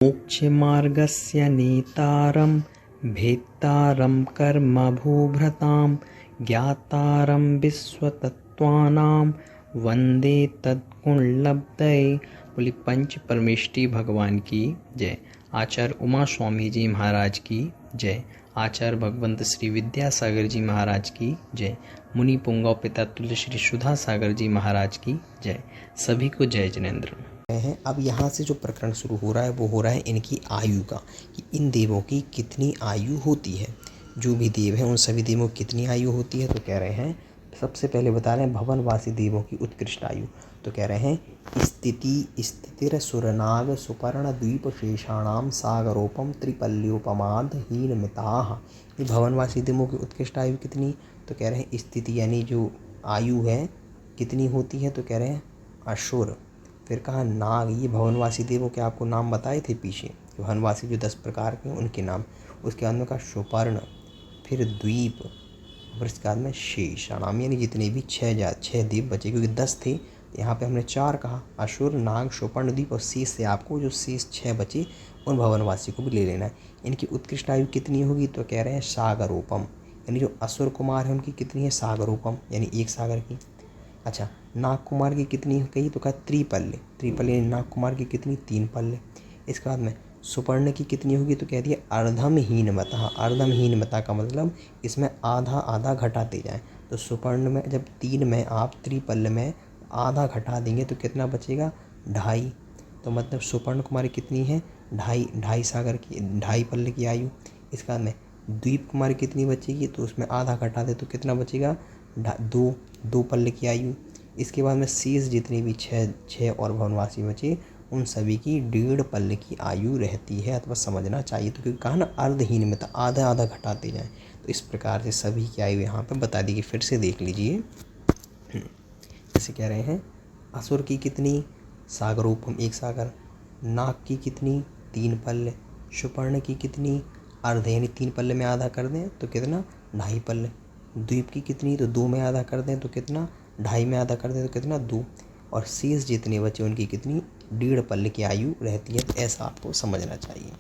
मोक्षमार्गस्य नेतारं भेत्तारं कर्मभूभृतां ज्ञातारं विश्वतत्त्वानां वन्दे तत्कुणलब्धये। बोली पंच परमेष्टि भगवान की जय। आचार्य उमा स्वामी जी महाराज की जय। आचार्य भगवंत श्री विद्यासागर जी महाराज की जय। मुनि पुंगव पिता तुल्य श्री सुधा सागर जी महाराज की जय। सभी को जय जिनेन्द्र। अब यहाँ से जो प्रकरण शुरू हो रहा है वो हो रहा है इनकी आयु का, कि इन देवों की कितनी आयु होती है। जो भी देव हैं उन सभी देवों की कितनी आयु होती है। तो कह रहे हैं, सबसे पहले बता रहे हैं भवनवासी देवों की उत्कृष्ट आयु। तो कह रहे हैं स्थितिर सुरनाग सुपर्ण द्वीप शेषाणाम सागरोपम त्रिपल्योपमाद हीनमिताः। ये भवनवासी देवों की उत्कृष्ट आयु कितनी। तो कह रहे हैं स्थिति यानी जो आयु है कितनी होती है। तो कह रहे हैं असुर। फिर कहा नाग, ये भवनवासी देवों के आपको नाम बताए थे पीछे, भवनवासी जो 10 प्रकार के उनके नाम। उसके बाद में कहा सुपर्ण, फिर द्वीप, और इसके बाद में शेषाणाम यानी जितने भी 6 देव बचे, क्योंकि 10 थे यहाँ पे हमने 4 कहा, असुर नाग सुपर्ण द्वीप और शेष से आपको जो शेष 6 बचे उन भवनवासी को भी ले लेना है। इनकी उत्कृष्ट आयु कितनी होगी। तो कह रहे हैं सागरोपम, यानी जो असुर कुमार है उनकी कितनी है सागरोपम यानी 1 सागर की। अच्छा, नाग कुमार की कितनी कही। तो कहा त्रिपल्य, त्रिपल्य यानी नाग कुमार की कितनी 3 पल्य। इसके बाद में सुपर्ण की कितनी होगी। तो कह दिया अर्धमहीनमता। अर्धमहीनमता का मतलब इसमें आधा आधा घटाते जाएं। तो सुपर्ण में जब 3 में आप त्रिपल्य में आधा घटा देंगे तो कितना बचेगा 2.5। तो मतलब सुपर्ण कुमारी कितनी है 2.5 सागर की, 2.5 पल्ले की आयु। इसके बाद में द्वीप कुमारी कितनी बचेगी। तो उसमें आधा घटा दे तो कितना बचेगा 2 पल्ले की आयु। इसके बाद में शेष जितनी भी 6 और भवनवासी बचे उन सभी की 1.5 पल्ले की आयु रहती है, अथवा समझना चाहिए। तो क्योंकि कहा ना अर्धहीन में, तो आधा आधा घटाते जाएं। तो इस प्रकार से सभी की आयु यहाँ पर बता दी गई। फिर से देख लीजिए, जैसे कह रहे हैं असुर की कितनी सागरोपम 1 सागर, नाग की कितनी 3 पल्ले, सुपर्ण की कितनी अर्ध यानी 3 पल्ले में आधा कर दें तो कितना 2.5 पल्ले, द्वीप की कितनी तो 2 में आधा कर दें तो कितना 2.5 में आधा कर दें तो कितना 2, और शेष जितने बचे उनकी कितनी 1.5 पल्ले की आयु रहती है। तो ऐसा आपको समझना चाहिए।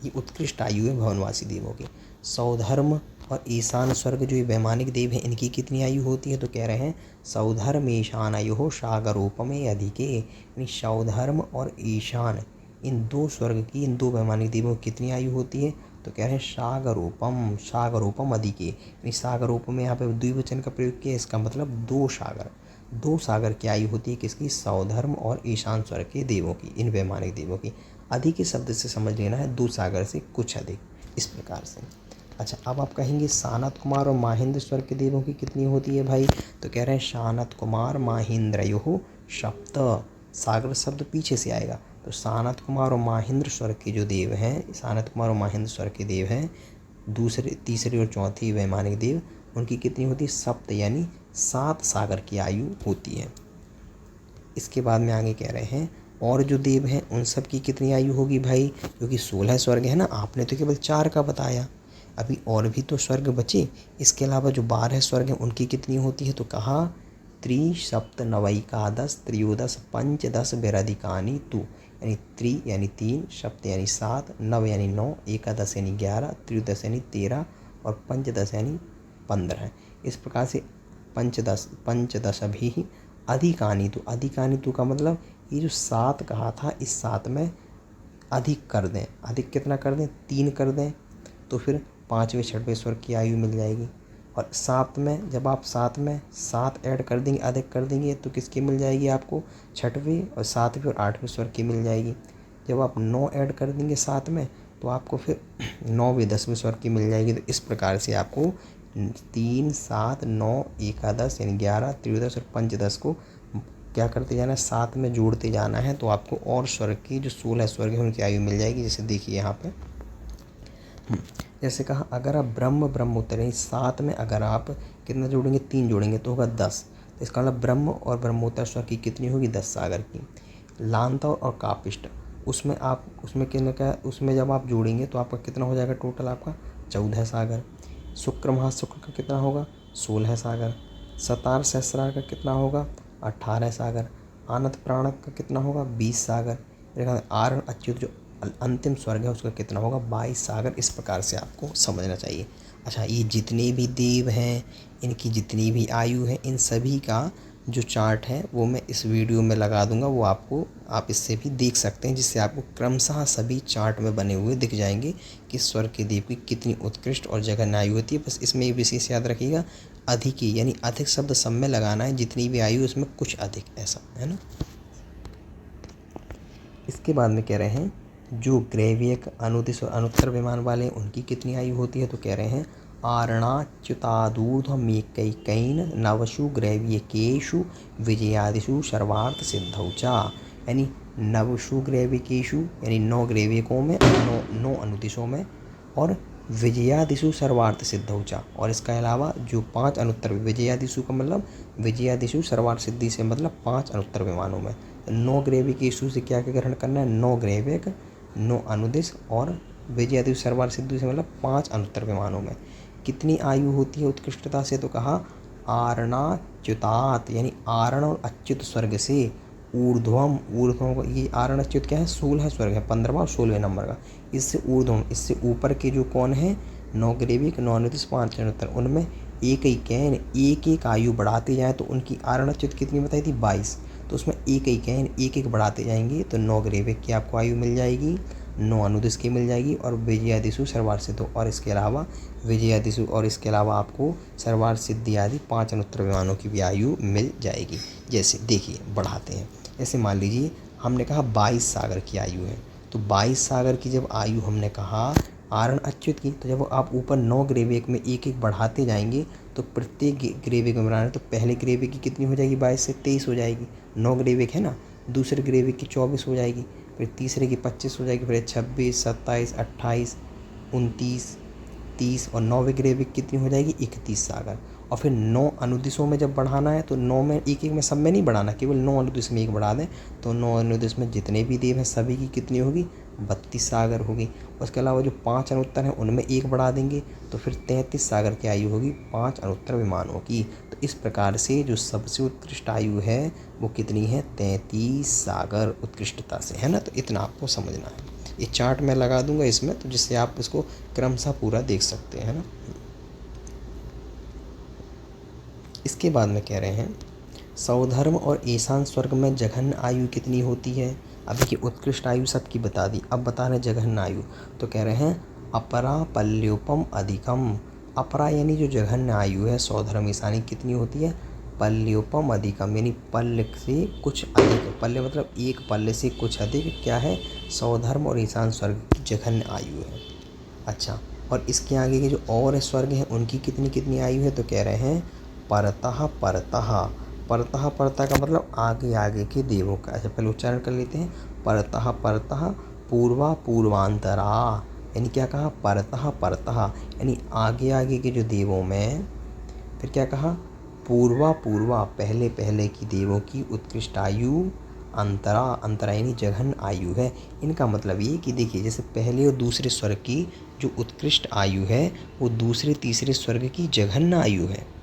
ये उत्कृष्ट आयु है भवनवासी देवों की। सौधर्म और ईशान स्वर्ग जो ये वैमानिक देव हैं इनकी कितनी आयु होती है। तो कह रहे हैं सौधर्म ईशान आयु हो सागरोपमे अधिके, यानी सौधर्म और ईशान इन 2 स्वर्ग की, इन 2 वैमानिक देवों की कितनी आयु होती है। तो कह रहे हैं सागरोपम, सागरोपम अधिके, यानी सागरोपम में यहाँ पे द्विवचन का प्रयोग किया, इसका मतलब 2 सागर, 2 सागर की आयु होती है किसकी सौधर्म और ईशान स्वर्ग के देवों की, इन वैमानिक देवों की। अधिक के शब्द से समझ लेना है 2 सागर से कुछ अधिक, इस प्रकार से। अच्छा, अब आप कहेंगे सानत कुमार और माहेंद्र स्वर्ग के देवों की कितनी होती है भाई। तो कह रहे हैं सानत कुमार माहेंद्रयोः सप्त, सागर शब्द पीछे से आएगा। तो सानत कुमार और माहेंद्र स्वर्ग के जो देव हैं, सानत कुमार और माहेंद्र स्वर्ग के देव हैं, दूसरे तीसरी और चौथी वैमानिक देव, उनकी कितनी होती है सप्त यानी 7 सागर की आयु होती है। इसके बाद में आगे कह रहे हैं और जो देव हैं उन सब की कितनी आयु होगी भाई, क्योंकि 16 स्वर्ग है ना, आपने तो केवल 4 का बताया, अभी और भी तो स्वर्ग बचे। इसके अलावा जो 12 स्वर्ग हैं उनकी कितनी होती है। तो कहा त्रिसप्तनवैकादश त्रयोदश पंचदश विरधिकानि तु, यानी त्रि यानी 3, सप्त यानी 7, नव यानी 9, एकादश यानी 11, त्रयोदश यानी 13 और पंचदश यानी 15। इस प्रकार से पंचदश भी अधिकानि तु, अधिकानि तु का मतलब ये जो 7 कहा था इस 7 में अधिक कर दें, अधिक कितना कर दें 3 कर दें, तो फिर 5वें 6वें स्वर्ग की आयु मिल जाएगी। और 7 में जब आप 7 में 7 ऐड कर देंगे, अधिक कर देंगे तो किसकी मिल जाएगी आपको 6वें और 7वें और 8वें स्वर्ग की मिल जाएगी। जब आप 9 ऐड कर देंगे 7 में तो आपको फिर 9वें 10वें स्वर्ग की मिल जाएगी। तो इस प्रकार से आपको 3, 7, 9, एकादश यानी 11, त्रयोदश और पंचदश को क्या करते जाना है 7 में जोड़ते जाना है। तो आपको और स्वर्ग की जो 16 स्वर्ग है उनकी आयु मिल जाएगी। जैसे देखिए यहाँ पे जैसे कहा अगर आप ब्रह्मोत्तर 7 में अगर आप कितना जोड़ेंगे 3 जोड़ेंगे तो होगा 10। तो इसका मतलब ब्रह्म और ब्रह्मोत्तर स्वर्ग की कितनी होगी 10 सागर की। लांता और कापिष्ट उसमें आप उसमें जब आप जोड़ेंगे तो आपका कितना हो जाएगा टोटल आपका 14 सागर। शुक्र महाशुक्र का कितना होगा 16 सागर। सतार सहस्रार का कितना होगा 18 सागर। आनत प्राणक का कितना होगा 20 सागर। आरण अच्युत जो अंतिम स्वर्ग है उसका कितना होगा 22 सागर। इस प्रकार से आपको समझना चाहिए। अच्छा, ये जितने भी देव हैं, इनकी जितनी भी आयु है, इन सभी का जो चार्ट है वो मैं इस वीडियो में लगा दूंगा, वो आप इससे भी देख सकते हैं, जिससे आपको क्रमशः सभी चार्ट में बने हुए दिख जाएंगे कि स्वर्ग के देव की कितनी उत्कृष्ट और जघन्य आयु होती है। बस इसमें एक विशेष याद रखिएगा, अधिक ही यानी अधिक शब्द सब में लगाना है, जितनी भी आयु उसमें कुछ अधिक, ऐसा है ना। इसके बाद में कह रहे हैं जो ग्रैवियक, अनुदिश और अनुत्तर विमान वाले उनकी कितनी आयु होती है, तो कह रहे हैं आरणाच्युतादूर्ध्वमेकैकेन नवसु ग्रैवियकेषु विजयादिषु सर्वार्थ सिद्धौ च, यानी नवसु ग्रैविकेषु यानी 9 ग्रैवियकों में, 9 अनुदिशों में, और विजयादिषु सर्वार्थ सिद्धौ च, और इसके अलावा जो 5 अनुत्तर, विजयादिषु का मतलब विजयादिषु सर्वार्थ सिद्धि से मतलब 5 अनुत्तर विमानों में। 9 ग्रैविकेषु से क्या क्या ग्रहण करना है, 9 ग्रैविक, 9 अनुदिश और विजयादिषु सर्वार्थ सिद्धि से मतलब 5 अनुत्तर विमानों में कितनी आयु होती है उत्कृष्टता से, तो कहा आरणाच्युतात्, यानी आरण और अच्युत स्वर्ग से ऊर्ध्वम, ऊर्ध्वम ये आरण अच्युत क्या है, 16 स्वर्ग है, 15वां और 16वें नंबर का, इससे ऊर्ध्वम, इससे ऊपर के जो कौन है 9 ग्रैविक, 9 अनुदिश, 5 अनुत्तर, उनमें एक ही कैन एक एक आयु बढ़ाते जाएँ तो उनकी आरण अच्युत कितनी बताई थी 22, तो उसमें एक ही कैन एक एक बढ़ाते जाएंगे तो 9 ग्रैविक की आपको आयु मिल जाएगी, 9 अनुदिश की मिल जाएगी, और विजयादिषु सर्वार्थ सिद्धि, और इसके अलावा विजयादिषु और इसके अलावा आपको सर्वार्थ सिद्धि आदि 5 अनुत्तर विमानों की भी आयु मिल जाएगी। जैसे देखिए बढ़ाते हैं, जैसे मान लीजिए हमने कहा 22 सागर की आयु है, तो 22 सागर की जब आयु हमने कहा आरण अच्युत की, तो जब आप ऊपर 9 ग्रैविक में एक एक बढ़ाते जाएंगे तो प्रत्येक ग्रैविक में बढ़ाना, तो पहले ग्रैविक की कितनी हो जाएगी 22 से 23 हो जाएगी, 9 ग्रैविक है ना, दूसरे ग्रैविक की 24 हो जाएगी, फिर तीसरे की 25 हो जाएगी, फिर 26, 27, 28, 29, 30, और 9वें ग्रैविक कितनी हो जाएगी 31 सागर। और फिर 9 अनुदिशों में जब बढ़ाना है तो 9 में एक एक में सब में नहीं बढ़ाना, केवल 9 अनुदिश में एक बढ़ा दें, तो 9 अनुदिश में जितने भी देव हैं सभी की कितनी होगी 32 सागर होगी। उसके अलावा जो 5 अनुत्तर हैं उनमें एक बढ़ा देंगे तो फिर 33 सागर की आयु होगी 5 अनुत्तर विमानों की। तो इस प्रकार से जो सबसे उत्कृष्ट आयु है वो कितनी है 33 सागर उत्कृष्टता से, है ना। तो इतना आपको समझना है, ये चार्ट मैं लगा दूंगा इसमें, तो जिससे आप इसको क्रमशः पूरा देख सकते हैं, है ना। इसके बाद में कह रहे हैं सौधर्म और ईशान स्वर्ग में जघन्य आयु कितनी होती है। अब देखिए उत्कृष्ट आयु सबकी बता दी, अब बता रहे जघन्य आयु, तो कह रहे हैं अपरा पल्योपम अधिकम। अपरा यानी जो जघन्य आयु है सौधर्म ईशानी कितनी होती है पल्योपम अधिकम, यानी पल्य से कुछ अधिक, पल्य मतलब एक पल्य से कुछ अधिक क्या है सौधर्म और ईशान स्वर्ग की जघन्य आयु है। अच्छा, और इसके आगे के जो और स्वर्ग हैं उनकी कितनी कितनी आयु है, तो कह रहे हैं परतः परतः। परतः परतः का मतलब आगे आगे के देवों का। अच्छा पहले उच्चारण कर लेते हैं, परतः परतः पूर्वा पूर्वांतरा, यानी क्या कहा परतः परतः यानी आगे आगे के जो देवों में, फिर क्या कहा पूर्वा पूर्वा पहले पहले की देवों की उत्कृष्ट आयु, अंतरा अंतरा यानी जघन्य आयु है। इनका मतलब ये कि देखिए जैसे पहले और दूसरे स्वर्ग की जो उत्कृष्ट आयु है वो दूसरे तीसरे स्वर्ग की जघन्य आयु है,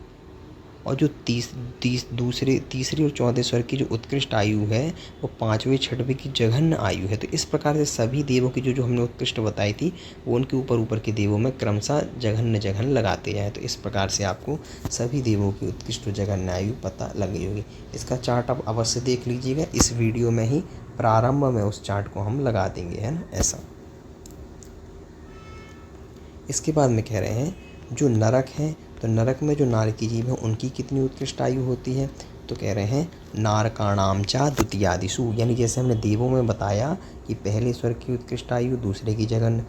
और जो तीसरी और चौथे स्वर्ग की जो उत्कृष्ट आयु है वो पाँचवें छठवें की जघन्य आयु है। तो इस प्रकार से सभी देवों की जो हमने उत्कृष्ट बताई थी वो उनके ऊपर ऊपर के देवों में क्रमशः जघन्य लगाते जाएँ। तो इस प्रकार से आपको सभी देवों की उत्कृष्ट जघन्य आयु पता लग गई होगी। इसका चार्ट आप अवश्य देख लीजिएगा, इस वीडियो में ही प्रारंभ में उस चार्ट को हम लगा देंगे, है ना ऐसा। इसके बाद में कह रहे हैं जो नरक हैं, तो नरक में जो नारकी जीव हैं उनकी कितनी उत्कृष्ट आयु होती है, तो कह रहे हैं नारकाणाम चा द्वितीयादिषु, यानी जैसे हमने देवों में बताया कि पहले स्वर्ग की उत्कृष्ट आयु दूसरे की जघन्य,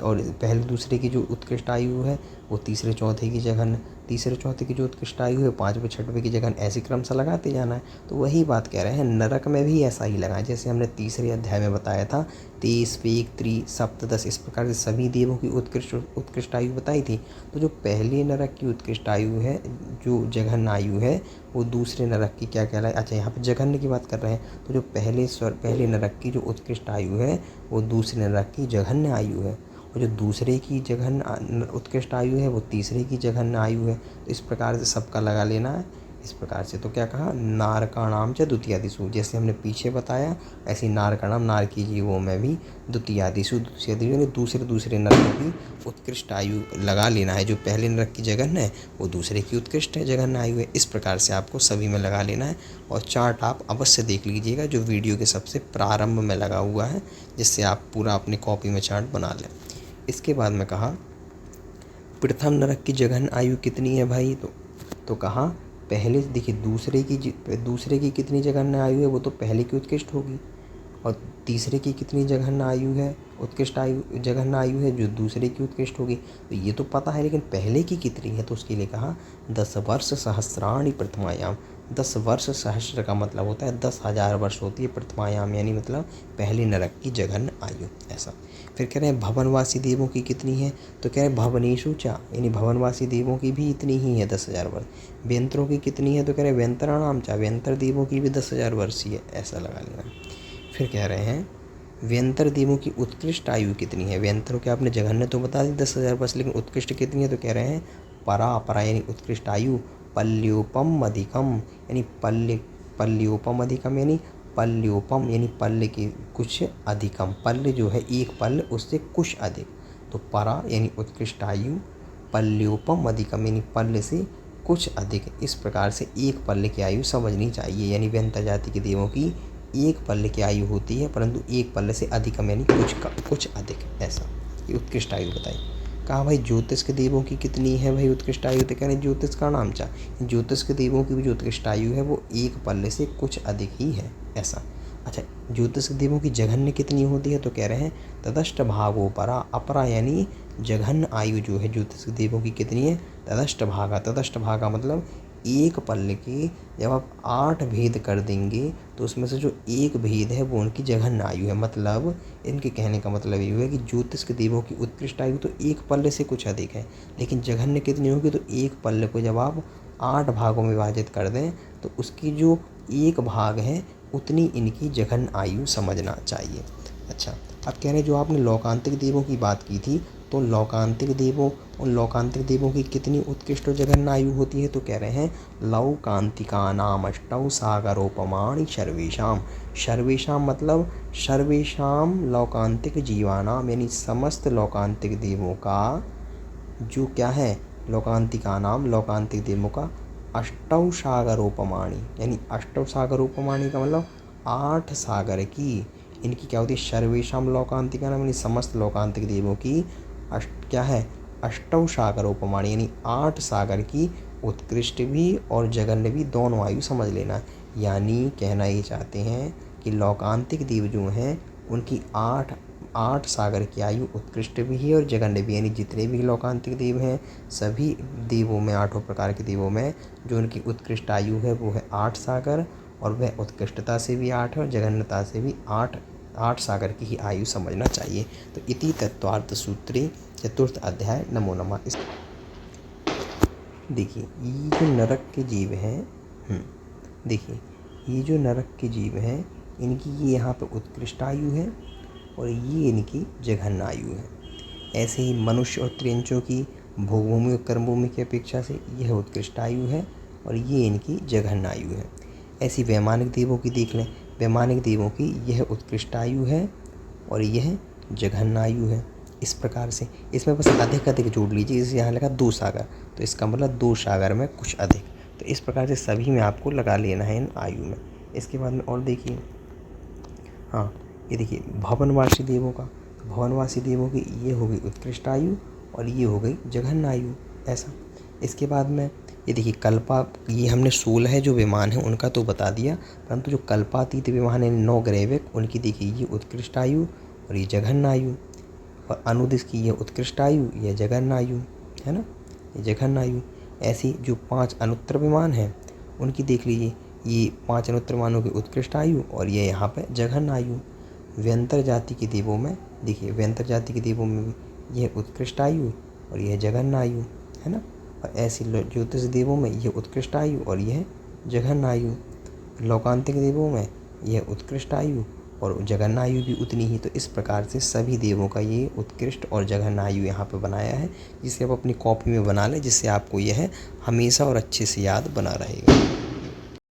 और पहले दूसरे की जो उत्कृष्ट आयु है वो तीसरे चौथे की जघन्य, तीसरे चौथे की जो उत्कृष्ट आयु है पाँचवें छठवें की जघन्य, ऐसे क्रम से लगाते जाना है। तो वही बात कह रहे हैं नरक में भी ऐसा ही लगाएं, जैसे हमने तीसरे अध्याय में बताया था 23, 1, 3, 7, 10 इस प्रकार से सभी देवों की उत्कृष्ट आयु बताई थी। तो जो पहले नरक की उत्कृष्ट आयु है जो जघन्य आयु है वो दूसरे नरक की क्या कहलाए। अच्छा यहाँ पर जघन्य की बात कर रहे हैं, तो जो पहले नरक की जो उत्कृष्ट आयु है वो दूसरे नरक की जघन्य आयु है, और जो दूसरे की जघन्य उत्कृष्ट आयु है वो तीसरे की जघन्य आयु है। तो इस प्रकार से सबका लगा लेना है, इस प्रकार से। तो क्या कहा, नारकाणाम च द्वितीयादिषु, जैसे हमने पीछे बताया ऐसे ही नारकाणाम नार की जीवों में भी द्वितीयादिषु, यानी दूसरे दूसरे नरकों की उत्कृष्ट आयु लगा लेना है। जो पहले नरक की जघन्य है वो दूसरे की उत्कृष्ट है जघन्य आयु है। इस प्रकार से आपको सभी में लगा लेना है। और चार्ट आप अवश्य देख लीजिएगा जो वीडियो के सबसे प्रारंभ में लगा हुआ है, जिससे आप पूरा अपनी कॉपी में चार्ट बना लें। इसके बाद में कहा प्रथम नरक की जघन्य आयु कितनी है भाई, तो कहा पहले देखिए दूसरे की कितनी जघन्य आयु है, वो तो पहले की उत्कृष्ट होगी। और तीसरे की कितनी जघन्य आयु है, उत्कृष्ट आयु जघन्य आयु है, जो दूसरे की उत्कृष्ट होगी। तो ये तो पता है, लेकिन पहले की कितनी है, तो उसके लिए कहा 10 वर्ष सहस्राणि प्रथमायाम। 10 वर्ष सहस्र का मतलब होता है 10,000 वर्ष होती है प्रथमायाम, यानी मतलब पहले नरक की जघन्य आयु, ऐसा। फिर कह रहे हैं भवनवासी देवों की कितनी है, तो कह रहे हैं भवनेषु चा, यानी भवनवासी देवों की भी इतनी ही है 10,000 वर्ष। व्यंतरों की कितनी है, तो कह रहे हैं व्यंतराणाम चा, व्यंतर देवों की भी 10,000 वर्ष ही है, ऐसा लगा लेना। फिर कह रहे हैं व्यंतर देवों की उत्कृष्ट आयु कितनी है। व्यंतरों के आपने जघन्य तो बता दी 10,000 वर्ष, लेकिन उत्कृष्ट कितनी है, तो कह रहे हैं परा यानी उत्कृष्ट आयु पल्योपम अधिकम, यानी पल्योपम अधिकम, यानी पल्योपम यानी पल्य के कुछ अधिकम, पल्य जो है एक पल्य उससे कुछ अधिक। तो परा यानी उत्कृष्ट आयु, पल्योपम अधिकम यानी पल्य से कुछ अधिक। इस प्रकार से एक पल्य की आयु समझनी चाहिए, यानी व्यंतर जाति के देवों की एक पल्य की आयु होती है, परंतु एक पल्य से अधिकम यानी कुछ अधिक, ऐसा। ये उत्कृष्ट आयु बताई। कहा भाई ज्योतिष के देवों की कितनी है भाई उत्कृष्ट आयु, तो कह रहे ज्योतिष का नाम चा, ज्योतिष के देवों की भी जो उत्कृष्ट आयु है वो एक पल्य से कुछ अधिक ही है, ऐसा। अच्छा, ज्योतिष के देवों की जघन्य कितनी होती है, तो कह रहे हैं तदष्ट भागो परा, अपरा यानी जघन्य आयु जो है ज्योतिष के देवों की कितनी है, तदष्ट भागा मतलब एक पल्ले के जब आप 8 भेद कर देंगे तो उसमें से जो एक भेद है वो उनकी जघन्य आयु है। मतलब इनके कहने का मतलब ये है कि ज्योतिष के देवों की उत्कृष्ट आयु तो एक पल्ले से कुछ अधिक है, लेकिन जघन्य कितनी होगी, तो एक पल्ले को जब आप 8 भागों में विभाजित कर दें तो उसकी जो एक भाग है उतनी इनकी जघन्य आयु समझना चाहिए। अच्छा, अब कह रहे हैं जो आपने लौकांतिक देवों की बात की थी, तो लौकांतिक देवों की कितनी उत्कृष्ट जघन्य आयु होती है, तो कह रहे हैं लौकांतिकानाम अष्टौ सागरोपमाणि सर्वेषाम मतलब सर्वेषाम लौकांतिक जीवानाम, यानी समस्त लौकांतिक देवों का जो क्या है, लौकांतिक देवों का अष्टौ सागरोपमाणि, यानी अष्टौ सागरोपमाणि का मतलब 8 सागर की इनकी क्या होती है, सर्वेषाम लौकांतिका नाम, यानी समस्त लौकांतिक देवों की क्या है, अष्टौ सागरोपमाणि, यानी 8 सागर की उत्कृष्ट भी और जघन्य भी दोनों आयु समझ लेना। यानी कहना ये चाहते हैं कि लौकांतिक देव जो हैं उनकी 8 सागर की आयु उत्कृष्ट भी है और जघन्य भी, यानी जितने भी लौकांतिक देव हैं सभी देवों में, 8 प्रकार के देवों में जो उनकी उत्कृष्ट आयु है वो है 8 सागर, और वह उत्कृष्टता से भी 8 है और जघन्यता से भी 8 सागर की ही आयु समझना चाहिए। तो इति तत्वार्थ सूत्रे चतुर्थ अध्याय नमो नमः। इस देखिए ये जो नरक के जीव हैं, देखिए ये जो नरक के जीव हैं इनकी ये यहाँ पे उत्कृष्ट आयु है और ये इनकी जघन्य आयु है। ऐसे ही मनुष्य और त्रियंचों की भोगभूमि और कर्मभूमि की अपेक्षा से यह उत्कृष्ट आयु है और ये इनकी जघन्य आयु है। ऐसी वैमानिक देवों की देख लें, वैमानिक देवों की यह उत्कृष्ट आयु है और यह जघन्य आयु है। इस प्रकार से इसमें बस अधिक जोड़ लीजिए, जैसे यहाँ लगा 2 सागर, तो इसका मतलब 2 सागर में कुछ अधिक। तो इस प्रकार से सभी में आपको लगा लेना है इन आयु में। इसके बाद में और देखिए, हाँ ये देखिए भवनवासी देवों का, भवनवासी देवों की ये हो गई उत्कृष्ट आयु और ये हो गई जघन्य आयु, ऐसा। इसके बाद में ये देखिए कल्पा, ये हमने 16 जो विमान हैं उनका तो बता दिया, परंतु जो कल्पातीत विमान है 9 ग्रैविक, उनकी देखिए ये उत्कृष्ट आयु और ये जघन्य आयु, और अनुदिश की ये उत्कृष्ट आयु, ये जघन्य आयु है ना, ये जघन्य आयु। ऐसी जो 5 अनुत्तर विमान हैं उनकी देख लीजिए, ये 5 अनुत्तर विमानों की उत्कृष्ट आयु और ये यहाँ पे जघन्य आयु। व्यंतर जाति के देवों में देखिए, व्यंतर जाति के देवों में भी यह उत्कृष्ट आयु और यह जघन्य आयु है ना, और ऐसी ज्योतिष देवों में यह उत्कृष्ट आयु और यह जघन्य आयु। लौकांतिक देवों में यह उत्कृष्ट आयु और जघन्य आयु भी उतनी ही। तो इस प्रकार से सभी देवों का ये उत्कृष्ट और जघन्य आयु यहाँ पे बनाया है, जिसे आप अपनी कॉपी में बना लें, जिससे आपको यह हमेशा और अच्छे से याद बना रहेगा।